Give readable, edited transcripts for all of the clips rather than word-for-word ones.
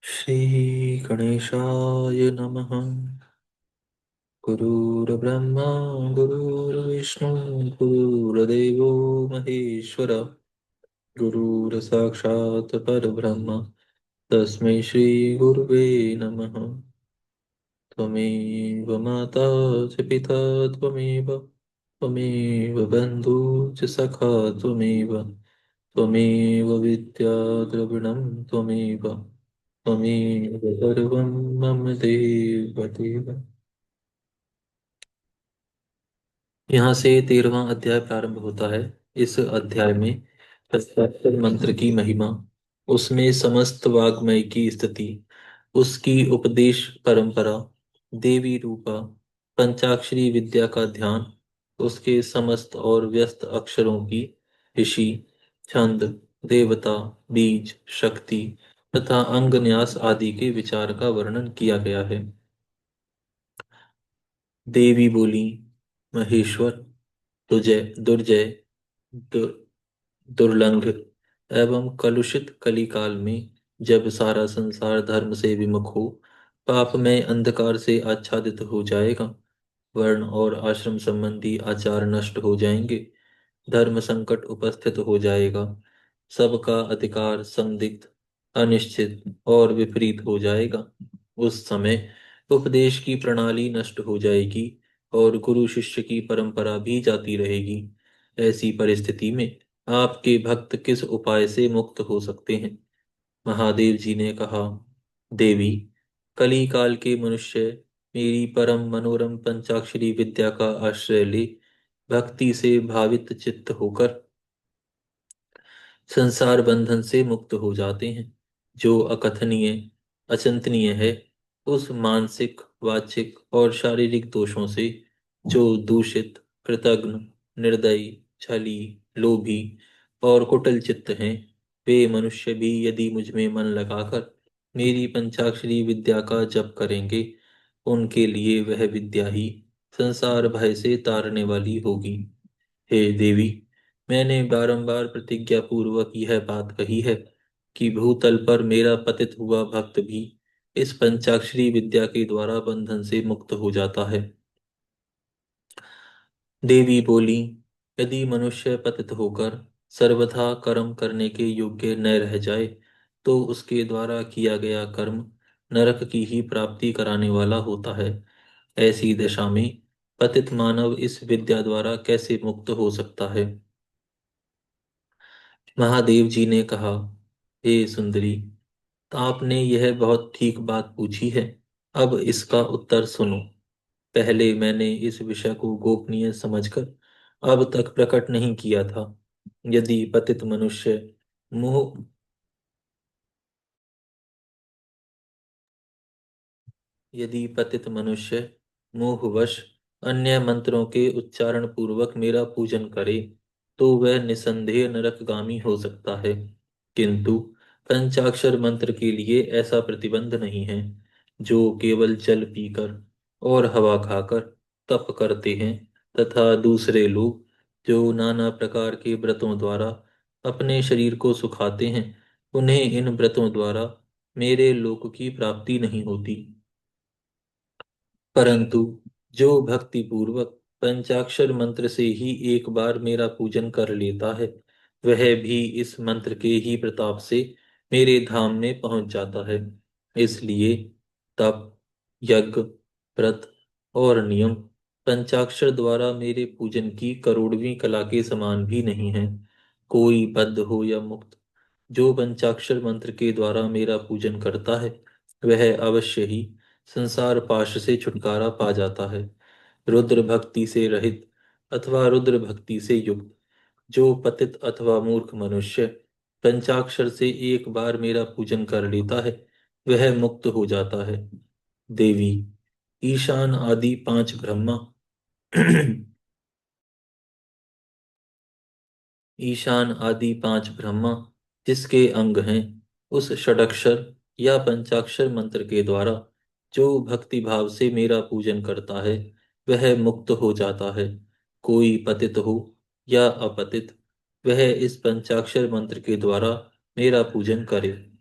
श्री गणेशाय नमः। गुरुर्ब्रह्मा गुरुर्विष्णु गुरुर्देवो महेश्वर गुरुर्साक्षात् परब्रह्म तस्मै श्री गुरुवे नमः। त्वमेव माता च पिता त्वमेव त्वमेव बन्धु च सखा त्वमेव त्वमेव विद्या द्रविणं त्वमेव त्वमेव सर्वं मम देव देव। यहाँ से 13वां अध्याय प्रारंभ होता है। इस अध्याय में हस्ताक्षर मंत्र की महिमा, उसमें समस्त वाग्मय की स्थिति, उसकी उपदेश परंपरा, देवी रूपा, पंचाक्षरी विद्या का ध्यान, उसके समस्त और व्यस्त अक्षरों की ऋषि, छंद, देवता, बीज, शक्ति तथा अंग न्यास आदि के विचार का वर्णन किया गया है। देवी बोली, महेश्वर, तुजय दुर्जय दु, दुर्लंघ एवं कलुषित कलिकाल में जब सारा संसार धर्म से विमुख हो, पाप में अंधकार से आच्छादित हो जाएगा, वर्ण और आश्रम संबंधी आचार नष्ट हो जाएंगे, धर्म संकट उपस्थित हो जाएगा, सबका अधिकार संदिग्ध, अनिश्चित और विपरीत हो जाएगा। उस समय उपदेश की प्रणाली नष्ट हो जाएगी और गुरु शिष्य की परंपरा भी जाती रहेगी। ऐसी परिस्थिति में आपके भक्त किस उपाय से मुक्त हो सकते हैं? महादेव जी ने कहा, देवी, कली काल के मनुष्य मेरी परम मनोरम पंचाक्षरी विद्या का आश्रय ले भक्ति से भावित चित्त होकर संसार बंधन से मुक्त हो जाते हैं। जो अकथनीय अचिंतनीय है, उस मानसिक वाचिक और शारीरिक दोषों से जो दूषित कृतघ्न निर्दयी छली लोभी और कुटिल चित्त हैं, वे मनुष्य भी यदि मुझ में मन लगाकर मेरी पंचाक्षरी विद्या का जप करेंगे, उनके लिए वह विद्या ही संसार भय से तारने वाली होगी। हे देवी, मैंने बारंबार प्रतिज्ञा पूर्वक यह बात कही है कि भूतल पर मेरा पतित हुआ भक्त भी इस पंचाक्षरी विद्या के द्वारा बंधन से मुक्त हो जाता है। देवी बोली, यदि मनुष्य पतित होकर सर्वथा कर्म करने के योग्य न रह जाए, तो उसके द्वारा किया गया कर्म नरक की ही प्राप्ति कराने वाला होता है। ऐसी दशा में पतित मानव इस विद्या द्वारा कैसे मुक्त हो सकता है? महादेव जी ने कहा, हे सुंदरी, आपने यह बहुत ठीक बात पूछी है। अब इसका उत्तर सुनो। पहले मैंने इस विषय को गोपनीय समझकर अब तक प्रकट नहीं किया था। यदि पतित मनुष्य मोह यदि पतित मनुष्य मोहवश अन्य मंत्रों के उच्चारण पूर्वक मेरा पूजन करे, तो वह निसंदेह नरकगामी हो सकता है। किंतु पंचाक्षर मंत्र के लिए ऐसा प्रतिबंध नहीं है। जो केवल जल पीकर और हवा खाकर तप करते हैं, तथा दूसरे लोग जो नाना प्रकार के व्रतों द्वारा अपने शरीर को सुखाते हैं, उन्हें इन व्रतों द्वारा मेरे लोक की प्राप्ति नहीं होती। परंतु जो भक्ति पूर्वक पंचाक्षर मंत्र से ही एक बार मेरा पूजन कर लेता है, वह भी इस मंत्र के ही प्रताप से मेरे धाम में पहुंच जाता है। इसलिए तप, यज्ञ, व्रत और नियम पंचाक्षर द्वारा मेरे पूजन की करोड़वीं कला के समान भी नहीं है। कोई बद्ध हो या मुक्त, जो पंचाक्षर मंत्र के द्वारा मेरा पूजन करता है, वह अवश्य ही संसार पाश से छुटकारा पा जाता है। रुद्र भक्ति से रहित अथवा रुद्र भक्ति से युक्त जो पतित अथवा मूर्ख मनुष्य पंचाक्षर से एक बार मेरा पूजन कर लेता है, वह मुक्त हो जाता है। देवी, ईशान आदि 5 ब्रह्मा ईशान आदि 5 ब्रह्मा जिसके अंग हैं, उस षडक्षर या पंचाक्षर मंत्र के द्वारा जो भक्ति भाव से मेरा पूजन करता है, वह मुक्त हो जाता है। कोई पतित हो या अपतित, वह इस पंचाक्षर मंत्र के द्वारा मेरा पूजन करे।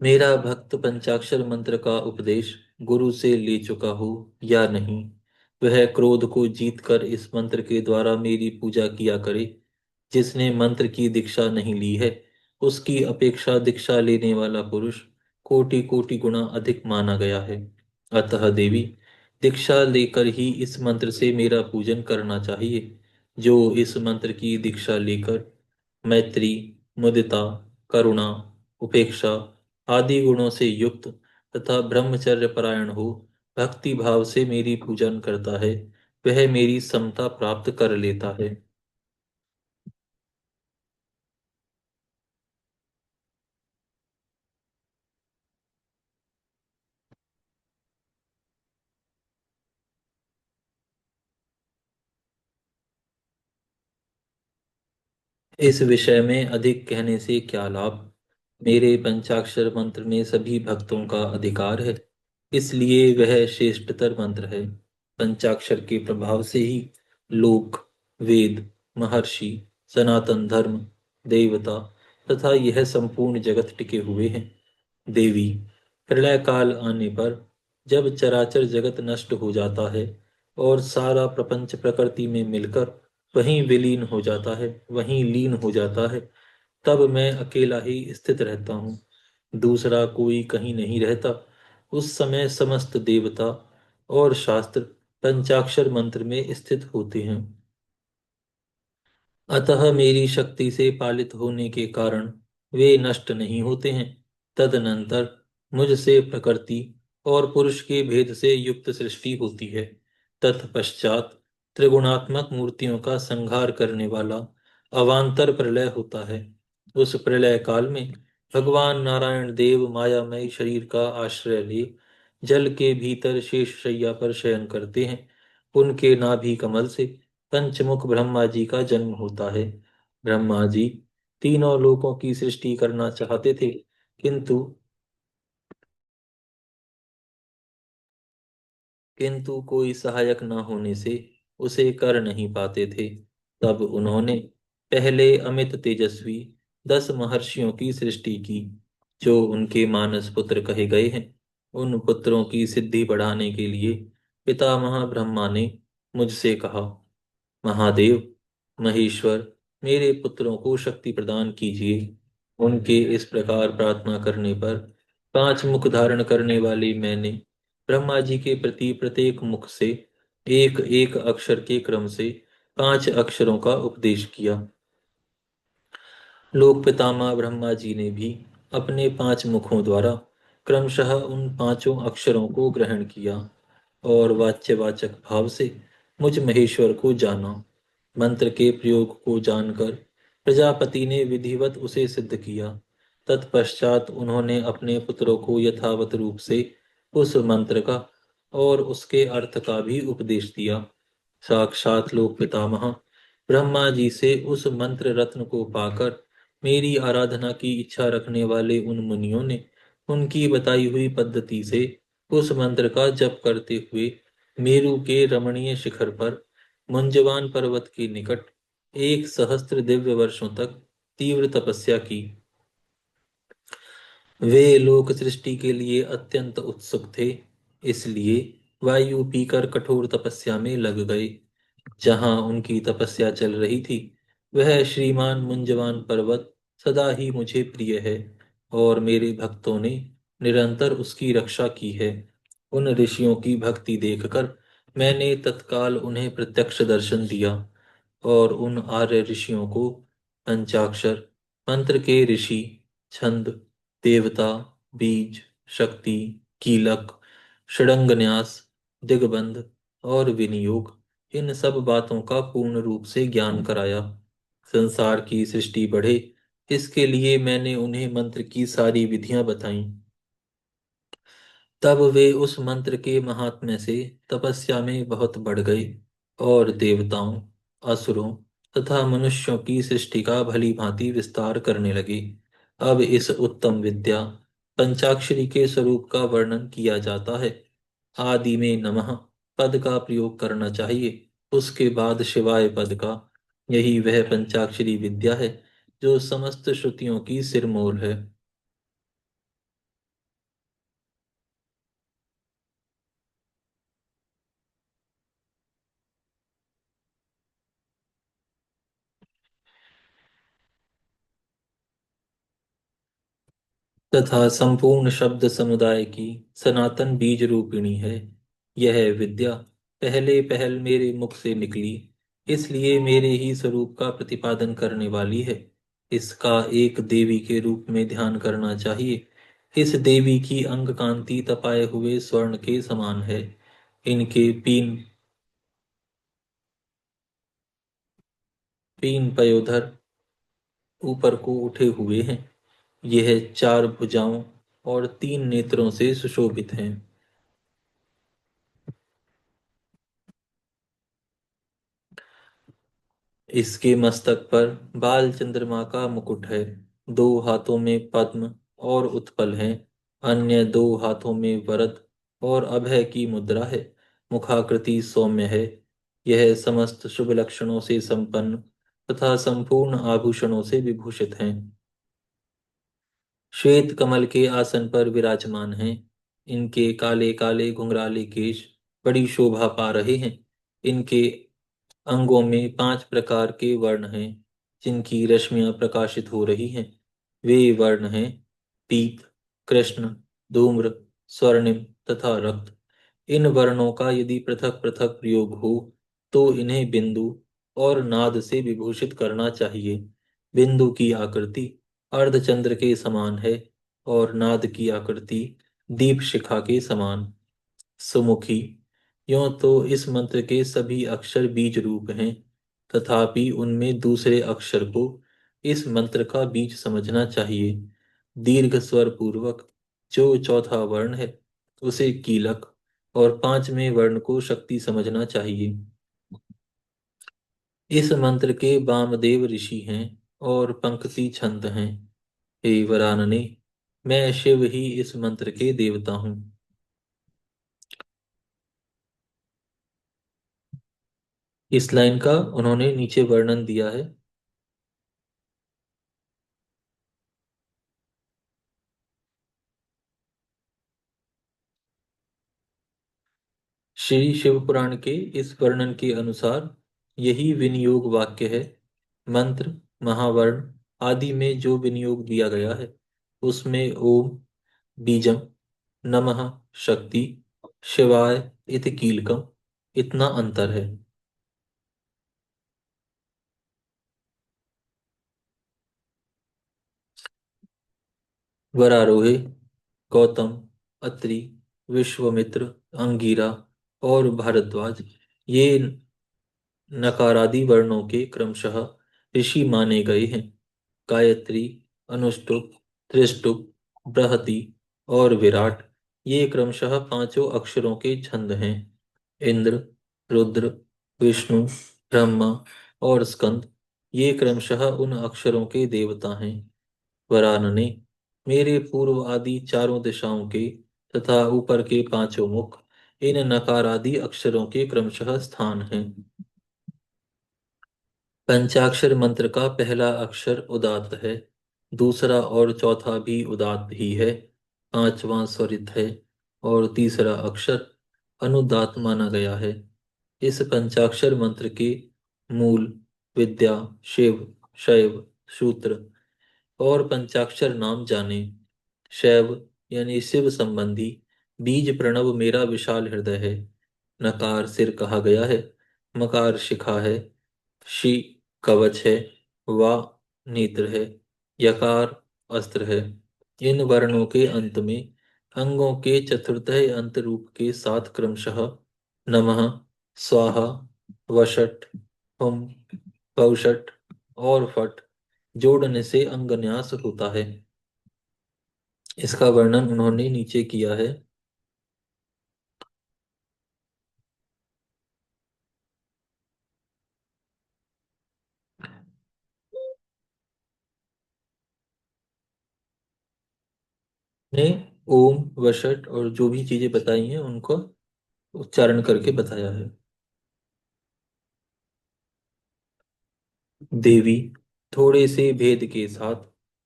मेरा भक्त पंचाक्षर मंत्र का उपदेश गुरु से ले चुका हो या नहीं, वह क्रोध को जीत कर इस मंत्र के द्वारा मेरी पूजा किया करे। जिसने मंत्र की दीक्षा नहीं ली है, उसकी अपेक्षा दीक्षा लेने वाला पुरुष कोटि कोटि गुना अधिक माना गया है। अतः देवी, दीक्षा लेकर ही इस मंत्र से मेरा पूजन करना चाहिए। जो इस मंत्र की दीक्षा लेकर मैत्री, मुदिता, करुणा, उपेक्षा आदि गुणों से युक्त तथा ब्रह्मचर्य परायण हो भक्ति भाव से मेरी पूजन करता है, वह मेरी समता प्राप्त कर लेता है। इस विषय में अधिक कहने से क्या लाभ। मेरे पंचाक्षर मंत्र में सभी भक्तों का अधिकार है, इसलिए वह श्रेष्ठतर मंत्र है। पंचाक्षर के प्रभाव से ही लोक, वेद, महर्षि, सनातन धर्म, देवता तथा यह संपूर्ण जगत टिके हुए हैं। देवी, प्रलय काल आने पर जब चराचर जगत नष्ट हो जाता है और सारा प्रपंच प्रकृति में मिलकर वहीं विलीन हो जाता है, वहीं लीन हो जाता है, तब मैं अकेला ही स्थित रहता हूँ। दूसरा कोई कहीं नहीं रहता। उस समय समस्त देवता और शास्त्र पंचाक्षर मंत्र में स्थित होते हैं। अतः मेरी शक्ति से पालित होने के कारण वे नष्ट नहीं होते हैं। तदनंतर मुझसे प्रकृति और पुरुष के भेद से युक्त सृष्टि होती है। तत्पश्चात त्रिगुणात्मक मूर्तियों का संहार करने वाला अवांतर प्रलय होता है। उस प्रलय काल में भगवान नारायण देव मायामय शरीर का आश्रय ले जल के भीतर शेष शैया पर शयन करते हैं। उनके नाभि कमल से पंचमुख ब्रह्मा जी का जन्म होता है। ब्रह्मा जी तीनों लोकों की सृष्टि करना चाहते थे, किंतु कोई सहायक न होने से उसे कर नहीं पाते थे। तब उन्होंने पहले अमित तेजस्वी 10 महर्षियों की सृष्टि की, जो उनके मानस पुत्र कहे गए हैं। उन पुत्रों की सिद्धि बढ़ाने के लिए पितामह ब्रह्मा ने मुझसे कहा, महादेव, महेश्वर, मेरे पुत्रों को शक्ति प्रदान कीजिए। उनके इस प्रकार प्रार्थना करने पर 5 मुख धारण करने वाले मैंने ब्रह्मा जी के प्रति प्रत्येक मुख से एक एक अक्षर के क्रम से 5 अक्षरों का उपदेश किया। लोक पितामह ब्रह्मा जी ने भी अपने 5 मुखों द्वारा क्रमशः उन 5 अक्षरों को ग्रहण किया और वाच्यवाचक भाव से मुझ महेश्वर को जाना। मंत्र के प्रयोग को जानकर प्रजापति ने विधिवत उसे सिद्ध किया। तत्पश्चात उन्होंने अपने पुत्रों को यथावत रूप से उस मंत्र का और उसके अर्थ का भी उपदेश दिया। साक्षात लोक पितामह ब्रह्मा जी से उस मंत्र रत्न को पाकर मेरी आराधना की इच्छा रखने वाले उन मुनियों ने उनकी बताई हुई पद्धति से उस मंत्र का जप करते हुए मेरु के रमणीय शिखर पर मुंजवान पर्वत के निकट 1 सहस्त्र दिव्य वर्षों तक तीव्र तपस्या की। वे लोक सृष्टि के लिए अत्यंत उत्सुक थे, इसलिए वायु पीकर कठोर तपस्या में लग गए। जहां उनकी तपस्या चल रही थी, वह श्रीमान मुंजवान पर्वत सदा ही मुझे प्रिय है और मेरे भक्तों ने निरंतर उसकी रक्षा की है। उन ऋषियों की भक्ति देखकर मैंने तत्काल उन्हें प्रत्यक्ष दर्शन दिया और उन आर्य ऋषियों को पंचाक्षर मंत्र के ऋषि, छंद, देवता, बीज, शक्ति, कीलक, षडंगन्यास, दिग्बंध और विनियोग, इन सब बातों का पूर्ण रूप से ज्ञान कराया। संसार की सृष्टि बढ़े, इसके लिए मैंने उन्हें मंत्र की सारी विधियां बताईं। तब वे उस मंत्र के महात्म्य से तपस्या में बहुत बढ़ गए और देवताओं, असुरों तथा मनुष्यों की सृष्टि का भली भांति विस्तार करने लगे। अब इस उत्तम विद्या पंचाक्षरी के स्वरूप का वर्णन किया जाता है। आदि में नमः पद का प्रयोग करना चाहिए, उसके बाद शिवाय पद का। यही वह पंचाक्षरी विद्या है जो समस्त श्रुतियों की सिरमौर है। तथा संपूर्ण शब्द समुदाय की सनातन बीज रूपिणी है। यह विद्या पहले पहल मेरे मुख से निकली, इसलिए मेरे ही स्वरूप का प्रतिपादन करने वाली है। इसका एक देवी के रूप में ध्यान करना चाहिए। इस देवी की अंग कांति तपाए हुए स्वर्ण के समान है। इनके पीन पीन पयोधर ऊपर को उठे हुए हैं। यह चार भुजाओं और तीन नेत्रों से सुशोभित हैं। इसके मस्तक पर बाल चंद्रमा का मुकुट है। दो हाथों में पद्म और उत्पल हैं। अन्य दो हाथों में वरद और अभय की मुद्रा है। मुखाकृति सौम्य है। यह समस्त शुभ लक्षणों से संपन्न तथा संपूर्ण आभूषणों से विभूषित हैं। श्वेत कमल के आसन पर विराजमान हैं। इनके काले काले घुंघराले केश बड़ी शोभा पा रहे हैं। इनके अंगों में पांच प्रकार के वर्ण हैं, जिनकी रश्मियां प्रकाशित हो रही हैं। वे वर्ण हैं पीत, कृष्ण, धूम्र, स्वर्णिम तथा रक्त। इन वर्णों का यदि पृथक पृथक प्रयोग हो तो इन्हें बिंदु और नाद से विभूषित करना चाहिए। बिंदु की आकृति अर्धचंद्र के समान है और नाद की आकृति दीप शिखा के समान। सुमुखी। यों तो इस मंत्र के सभी अक्षर बीज रूप हैं, तथापि उनमें दूसरे अक्षर को इस मंत्र का बीज समझना चाहिए। दीर्घ स्वर पूर्वक जो चौथा वर्ण है उसे कीलक और पांचवें वर्ण को शक्ति समझना चाहिए। इस मंत्र के वामदेव ऋषि हैं और पंक्ति छंद हैं। हे वरानने, मैं शिव ही इस मंत्र के देवता हूँ। इस लाइन का उन्होंने नीचे वर्णन दिया है। श्री शिव पुराण के इस वर्णन के अनुसार यही विनियोग वाक्य है। मंत्र, महावर्ण आदि में जो विनियोग दिया गया है उसमें ओम बीजम, नमः शक्ति, शिवाय इति कीलकम इतना अंतर है। वरारोहे, गौतम, अत्रि, विश्वामित्र, अंगिरा और भारद्वाज ये नकारादि वर्णों के क्रमशः ऋषि माने गए हैं। गायत्री, अनुष्टुप, त्रिष्टुप, बृहति और विराट ये क्रमशः पांचों अक्षरों के छंद हैं। इंद्र, रुद्र, विष्णु, ब्रह्मा और स्कंद ये क्रमशः उन अक्षरों के देवता हैं। वरानने, मेरे पूर्व आदि चारों दिशाओं के तथा ऊपर के पांचों मुख इन नकारादि अक्षरों के क्रमशः स्थान हैं। पंचाक्षर मंत्र का पहला अक्षर उदात्त है। दूसरा और चौथा भी उदात्त ही है। पांचवां स्वरित है और तीसरा अक्षर अनुदात्त माना गया है। इस पंचाक्षर मंत्र के मूल विद्या, शिव, शैव, सूत्र और पंचाक्षर नाम जाने। शैव यानी शिव संबंधी बीज प्रणव मेरा विशाल हृदय है। नकार सिर कहा गया है। मकार शिखा है। शी कवच है। वा नेत्र है। यकार अस्त्र है। इन वर्णों के अंत में अंगों के चतुर्थय अंत रूप के साथ क्रमशः नमः, स्वाहा, वषट, हुम, पौषट और फट जोड़ने से अंगन्यास होता है। इसका वर्णन उन्होंने नीचे किया है। ने ओम, वषट और जो भी चीजें बताई हैं उनको उच्चारण करके बताया है। देवी, थोड़े से भेद के साथ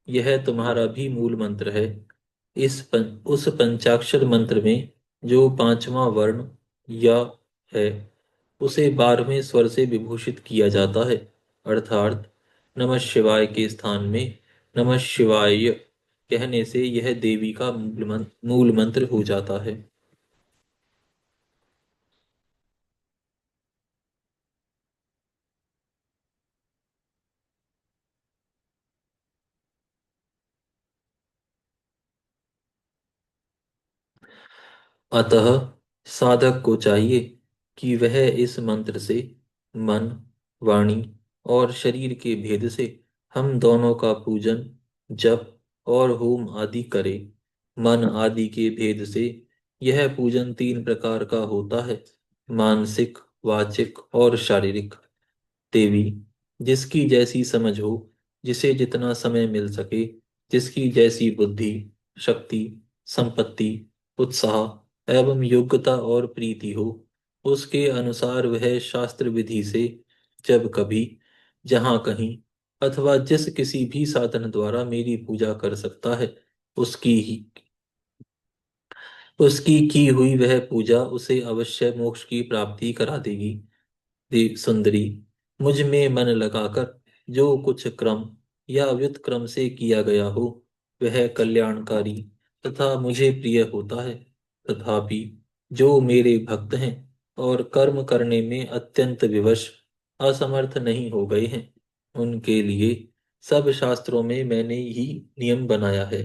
यह तुम्हारा भी मूल मंत्र है। उस पंचाक्षर मंत्र में जो पांचवा वर्ण या है उसे 12वें स्वर से विभूषित किया जाता है। अर्थात नमः शिवाय के स्थान में नमः शिवाय कहने से यह देवी का मूल मंत्र हो जाता है। अतः साधक को चाहिए कि वह इस मंत्र से मन, वाणी और शरीर के भेद से हम दोनों का पूजन, जप और होम आदि करे। मन आदि के भेद से यह पूजन तीन प्रकार का होता है: मानसिक, वाचिक और शारीरिक। देवी, जिसकी जैसी समझ हो, जिसे जितना समय मिल सके, जिसकी जैसी बुद्धि, शक्ति, संपत्ति, उत्साह एवं योग्यता और प्रीति हो, उसके अनुसार वह शास्त्र विधि से जब कभी, जहाँ कहीं अथवा जिस किसी भी साधन द्वारा मेरी पूजा कर सकता है, उसकी ही उसकी की हुई वह पूजा उसे अवश्य मोक्ष की प्राप्ति करा देगी। सुंदरी, मुझ में मन लगाकर जो कुछ क्रम या व्युत्क्रम से किया गया हो, वह कल्याणकारी तथा मुझे प्रिय होता है। तथापि जो मेरे भक्त हैं और कर्म करने में अत्यंत विवश, असमर्थ नहीं हो गए हैं, उनके लिए सब शास्त्रों में मैंने ही नियम बनाया है।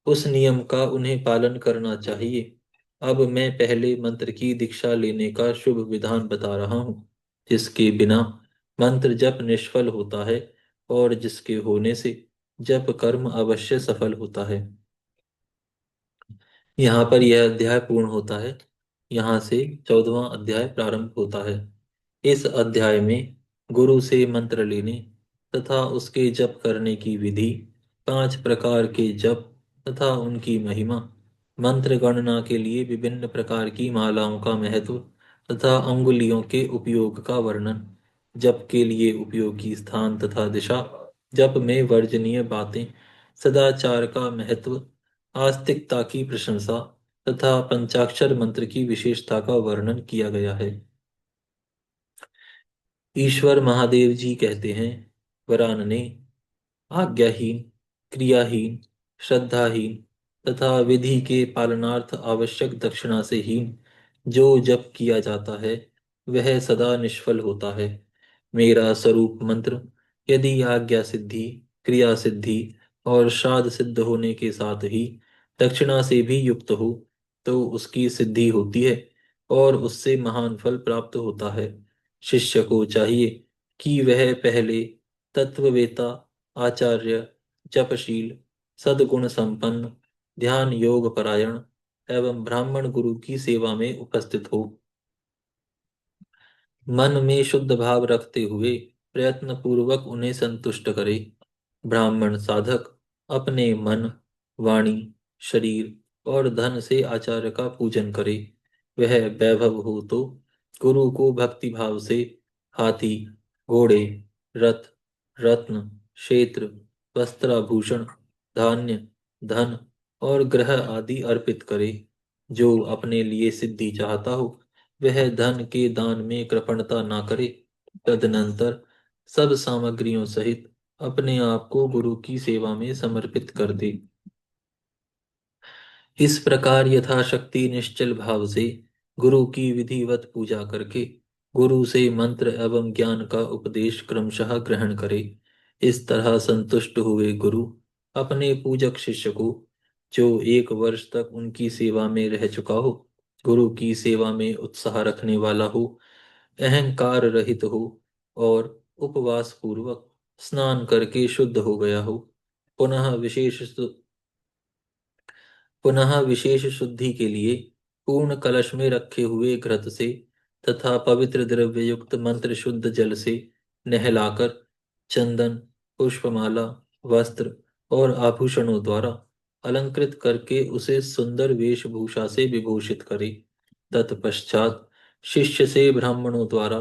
उस नियम का उन्हें पालन करना चाहिए। अब मैं पहले मंत्र की दीक्षा लेने का शुभ विधान बता रहा हूँ, जिसके बिना मंत्र जप निष्फल होता है और जिसके होने से जप कर्म अवश्य सफल होता है। यहाँ पर यह अध्याय पूर्ण होता है। यहाँ से 14वां अध्याय प्रारंभ होता है। इस अध्याय में गुरु से मंत्र लेने तथा उसके जप करने की विधि, 5 प्रकार के जप तथा उनकी महिमा, मंत्र गणना के लिए विभिन्न प्रकार की मालाओं का महत्व तथा अंगुलियों के उपयोग का वर्णन, जप के लिए उपयोगी स्थान तथा दिशा, जप में वर्जनीय बातें, सदाचार का महत्व, आस्तिकता की प्रशंसा तथा पंचाक्षर मंत्र की विशेषता का वर्णन किया गया है। ईश्वर महादेव जी कहते हैं, वरानने, आज्ञाहीन, क्रियाहीन, श्रद्धाहीन तथा विधि के पालनार्थ आवश्यक दक्षिणा से हीन जो जप किया जाता है, वह सदा निष्फल होता है। मेरा स्वरूप मंत्र यदि आज्ञा सिद्धि, क्रिया सिद्धि और श्राद्ध सिद्ध होने के साथ ही दक्षिणा से भी युक्त हो, तो उसकी सिद्धि होती है और उससे महान फल प्राप्त होता है। शिष्य को चाहिए कि वह पहले तत्ववेता, आचार्य, जपशील, सद्गुण संपन्न, ध्यान योग परायण एवं ब्राह्मण गुरु की सेवा में उपस्थित हो। मन में शुद्ध भाव रखते हुए प्रयत्न पूर्वक उन्हें संतुष्ट करे। ब्राह्मण साधक अपने मन, वाणी, शरीर और धन से आचार्य का पूजन करे। वह वैभव हो तो गुरु को भक्ति भाव से हाथी, घोड़े, रथ, रत्न, क्षेत्र, वस्त्राभूषण, धान्य, धन और ग्रह आदि अर्पित करे। जो अपने लिए सिद्धि चाहता हो, वह धन के दान में कृपणता ना करे। तदनंतर सब सामग्रियों सहित अपने आप को गुरु की सेवा में समर्पित कर दे। इस प्रकार यथाशक्ति निश्चल भाव से गुरु की विधिवत पूजा करके गुरु से मंत्र एवं ज्ञान का उपदेश क्रमशः ग्रहण करे। इस तरह संतुष्ट हुए गुरु अपने पूजक शिष्य को, जो 1 वर्ष तक उनकी सेवा में रह चुका हो, गुरु की सेवा में उत्साह रखने वाला हो, अहंकार रहित हो और उपवास पूर्वक स्नान करके शुद्ध हो गया हो, पुनः विशेष पुनः विशेष शुद्धि के लिए पूर्ण कलश में रखे हुए घृत से तथा पवित्र द्रव्य युक्त मंत्र शुद्ध जल से नहलाकर चंदन, पुष्पमाला, वस्त्र और आभूषणों द्वारा अलंकृत करके उसे सुंदर वेशभूषा से विभूषित करे। तत्पश्चात शिष्य से ब्राह्मणों द्वारा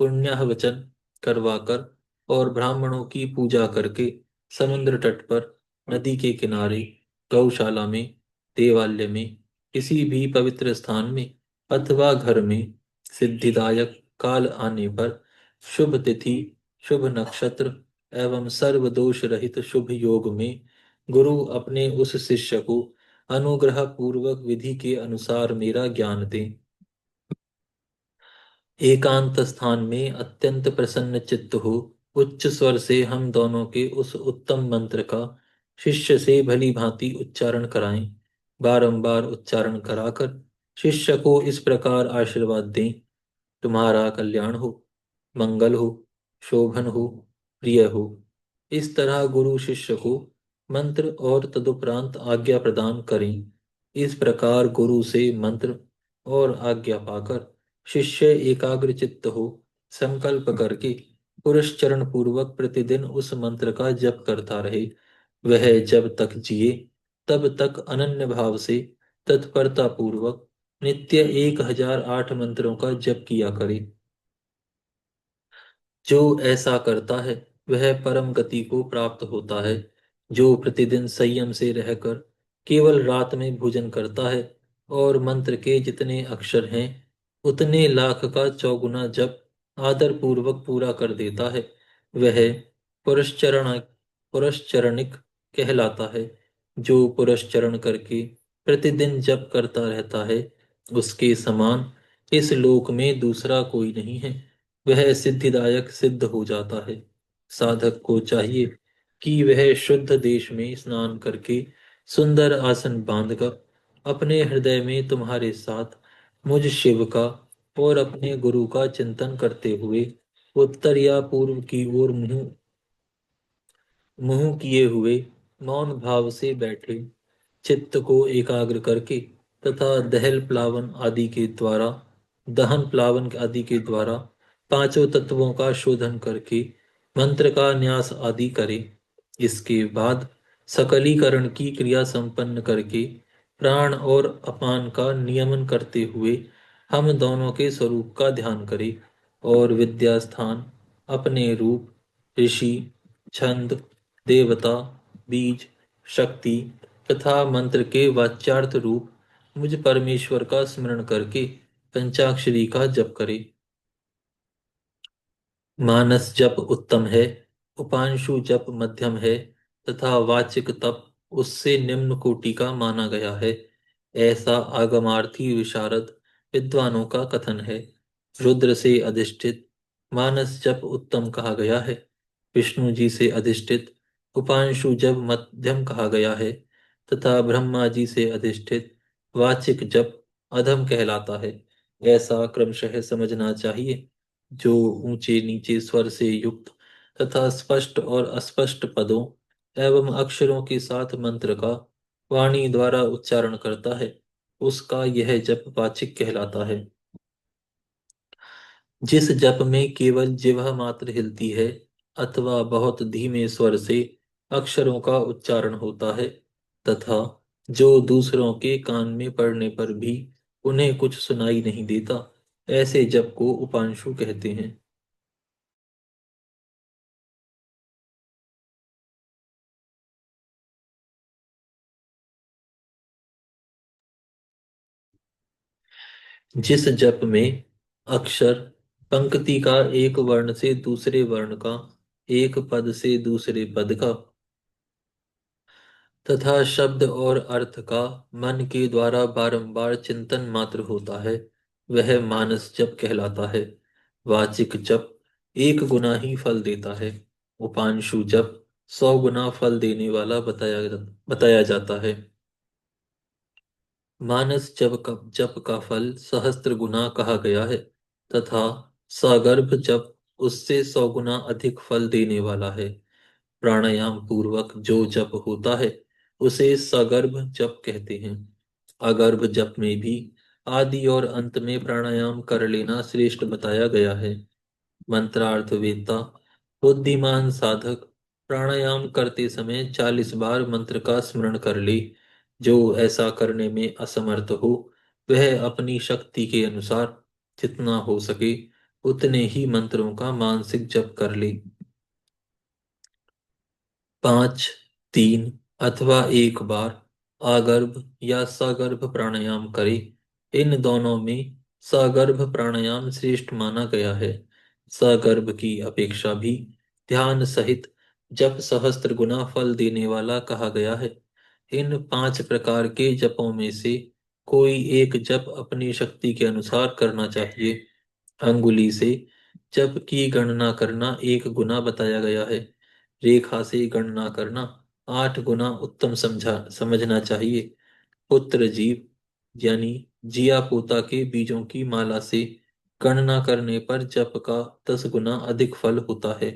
पुण्याहवचन करवाकर और ब्राह्मणों की पूजा करके समुद्र तट पर, नदी के किनारे, गौशाला में, देवालय में, किसी भी पवित्र स्थान में अथवा घर में सिद्धिदायक काल आने पर, शुभ तिथि, शुभ नक्षत्र एवं सर्व दोष रहित शुभ योग में गुरु अपने उस शिष्य को अनुग्रह पूर्वक विधि के अनुसार मेरा ज्ञान दे। एकांत स्थान में अत्यंत प्रसन्न चित्त हो उच्च स्वर से हम दोनों के उस उत्तम मंत्र का शिष्य से भली भांति उच्चारण कराएं। बारंबार उच्चारण कराकर शिष्य को इस प्रकार आशीर्वाद दें, तुम्हारा कल्याण हो, मंगल हो, शोभन हो, प्रिय हो। इस तरह गुरु शिष्य को मंत्र और तदुपरांत आज्ञा प्रदान करें। इस प्रकार गुरु से मंत्र और आज्ञा पाकर शिष्य एकाग्र चित्त हो संकल्प करके पुरस्चरण पूर्वक प्रतिदिन उस मंत्र का जप करता रहे। वह जब तक जिए तब तक अनन्य भाव से तत्परता पूर्वक नित्य 1008 मंत्रों का जप किया करे। जो ऐसा करता है वह परम गति को प्राप्त होता है। जो प्रतिदिन संयम से रहकर केवल रात में भोजन करता है और मंत्र के जितने अक्षर हैं उतने लाख का चौगुना जप आदर पूर्वक पूरा कर देता है, वह पुरस्चरण पुरस्चरणिक कहलाता है। जो पुरस्चरण करके प्रतिदिन जप करता रहता है उसके समान इस लोक में दूसरा कोई नहीं है। वह सिद्धिदायक सिद्ध हो जाता है। साधक को चाहिए कि वह शुद्ध देश में स्नान करके सुंदर आसन बांधकर अपने हृदय में तुम्हारे साथ मुझ शिव का और अपने गुरु का चिंतन करते हुए उत्तर या पूर्व की ओर मुंह मुंह किए हुए मौन भाव से बैठे चित्त को एकाग्र करके तथा दहन प्लावन आदि के द्वारा पांचों तत्वों का शोधन करके मंत्र का न्यास आदि करे। इसके बाद सकलीकरण की क्रिया संपन्न करके प्राण और अपान का नियमन करते हुए हम दोनों के स्वरूप का ध्यान करे और विद्या स्थान अपने रूप ऋषि छंद देवता बीज शक्ति तथा मंत्र के वाच्यार्थ रूप मुझ परमेश्वर का स्मरण करके पंचाक्षरी का जप करे। मानस जप उत्तम है, उपांशु जप मध्यम है तथा वाचिक तप उससे निम्न कोटि का माना गया है। ऐसा आगमार्थी विशारद विद्वानों का कथन है। रुद्र से अधिष्ठित मानस जप उत्तम कहा गया है। विष्णु जी से अधिष्ठित उपांशु जप मध्यम कहा गया है तथा ब्रह्मा जी से अधिष्ठित वाचिक जप अधम कहलाता है। ऐसा क्रमशः समझना चाहिए। जो ऊंचे नीचे स्वर से युक्त तथा स्पष्ट और अस्पष्ट पदों एवं अक्षरों के साथ मंत्र का वाणी द्वारा उच्चारण करता है उसका यह जप वाचिक कहलाता है। जिस जप में केवल जिह्वा मात्र हिलती है अथवा बहुत धीमे स्वर से अक्षरों का उच्चारण होता है तथा जो दूसरों के कान में पड़ने पर भी उन्हें कुछ सुनाई नहीं देता, ऐसे जप को उपांशु कहते हैं। जिस जप में अक्षर पंक्ति का एक वर्ण से दूसरे वर्ण का, एक पद से दूसरे पद का तथा शब्द और अर्थ का मन के द्वारा बारंबार चिंतन मात्र होता है वह मानस जप कहलाता है। वाचिक जप 1 गुना ही फल देता है। उपांशु जप 100 गुना फल देने वाला बताया जाता है। मानस जप का फल सहस्त्र गुना कहा गया है तथा सगर्भ जप उससे 100 गुना अधिक फल देने वाला है। प्राणायाम पूर्वक जो जप होता है उसे सगर्भ जप कहते हैं। अगर्भ जप में भी आदि और अंत में प्राणायाम कर लेना श्रेष्ठ बताया गया है। मंत्रार्थ वेदता बुद्धिमान साधक प्राणायाम करते समय 40 बार मंत्र का स्मरण कर ले। जो ऐसा करने में असमर्थ हो वह अपनी शक्ति के अनुसार जितना हो सके उतने ही मंत्रों का मानसिक जप कर ले। 5, 3 अथवा 1 बार आगर्भ या सगर्भ प्राणायाम करे। इन दोनों में सगर्भ प्राणायाम श्रेष्ठ माना गया है। सगर्भ की अपेक्षा भी ध्यान सहित जप सहस्त्र गुना फल देने वाला कहा गया है। इन 5 प्रकार के जपों में से कोई एक जप अपनी शक्ति के अनुसार करना चाहिए। अंगुली से जप की गणना करना 1 गुना बताया गया है। रेखा से गणना करना 8 गुना उत्तम समझना चाहिए। पुत्र जीव यानी जिया पोता के बीजों की माला से गणना करने पर जप का 10 गुना अधिक फल होता है।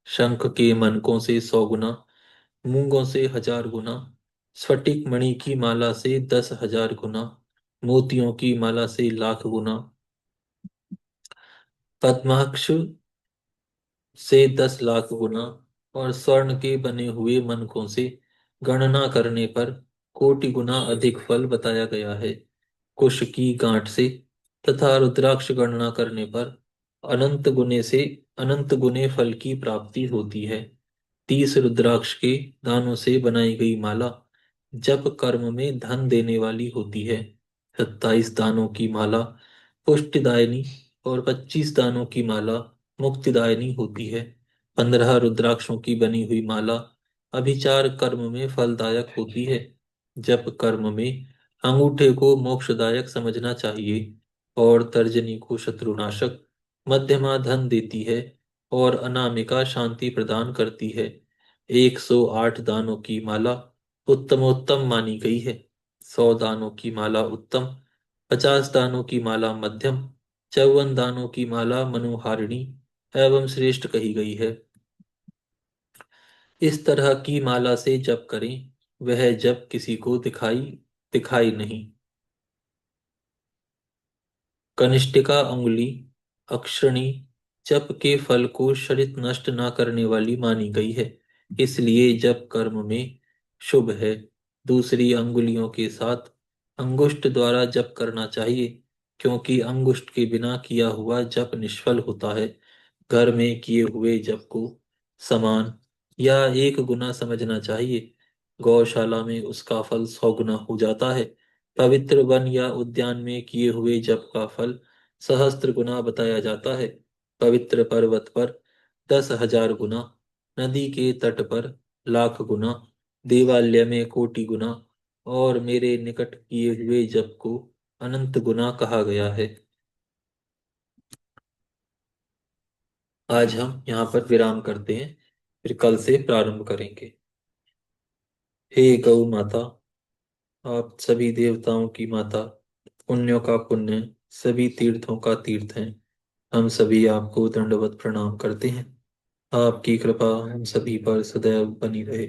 शंख के मनकों से 100 गुना, मूंगों से 1000 गुना, स्फटिक मणि की माला से 10,000 गुना, मोतियों की माला से 1,00,000 गुना, पद्माक्ष से 10,00,000 गुना और स्वर्ण के बने हुए मनकों से गणना करने पर कोटि गुना अधिक फल बताया गया है। कुश की गांठ से तथा रुद्राक्ष गणना करने पर अनंत गुने फल की प्राप्ति होती है। 30 रुद्राक्ष के दानों से बनाई गई माला जप कर्म में धन देने वाली होती है। 27 दानों की माला पुष्टिदायिनी और 25 दानों की माला मुक्तिदायिनी होती है। 15 रुद्राक्षों की बनी हुई माला अभिचार कर्म में फलदायक होती है। जप कर्म में अंगूठे को मोक्षदायक समझना चाहिए और तर्जनी को शत्रुनाशक, मध्यमा धन देती है और अनामिका शांति प्रदान करती है। 108 दानों की माला उत्तमोत्तम मानी गई है। 100 दानों की माला उत्तम, 50 दानों की माला मध्यम, 54 दानों की माला मनोहारिणी एवं श्रेष्ठ कही गई है। इस तरह की माला से जप करें, वह जप किसी को दिखाई दिखाई नहीं। कनिष्ठिका अंगुली अक्षरणी जप के फल को शरित नष्ट न करने वाली मानी गई है, इसलिए जप कर्म में शुभ है। दूसरी अंगुलियों के साथ अंगुष्ठ द्वारा जप करना चाहिए, क्योंकि अंगुष्ठ के बिना किया हुआ जप निष्फल होता है। घर में किए हुए जप को समान या 1 गुना समझना चाहिए। गौशाला में उसका फल 100 गुना हो जाता है। पवित्र वन या उद्यान में किए हुए जप का फल सहस्त्र गुना बताया जाता है। पवित्र पर्वत पर 10,000 गुना, नदी के तट पर 1,00,000 गुना, देवालय में कोटि गुना और मेरे निकट किए हुए जप को अनंत गुना कहा गया है। आज हम यहाँ पर विराम करते हैं, फिर कल से प्रारंभ करेंगे। हे गौ माता, आप सभी देवताओं की माता, पुण्यों का पुण्य, सभी तीर्थों का तीर्थ हैं। हम सभी आपको दंडवत प्रणाम करते हैं। आपकी कृपा हम सभी पर सदैव बनी रहे।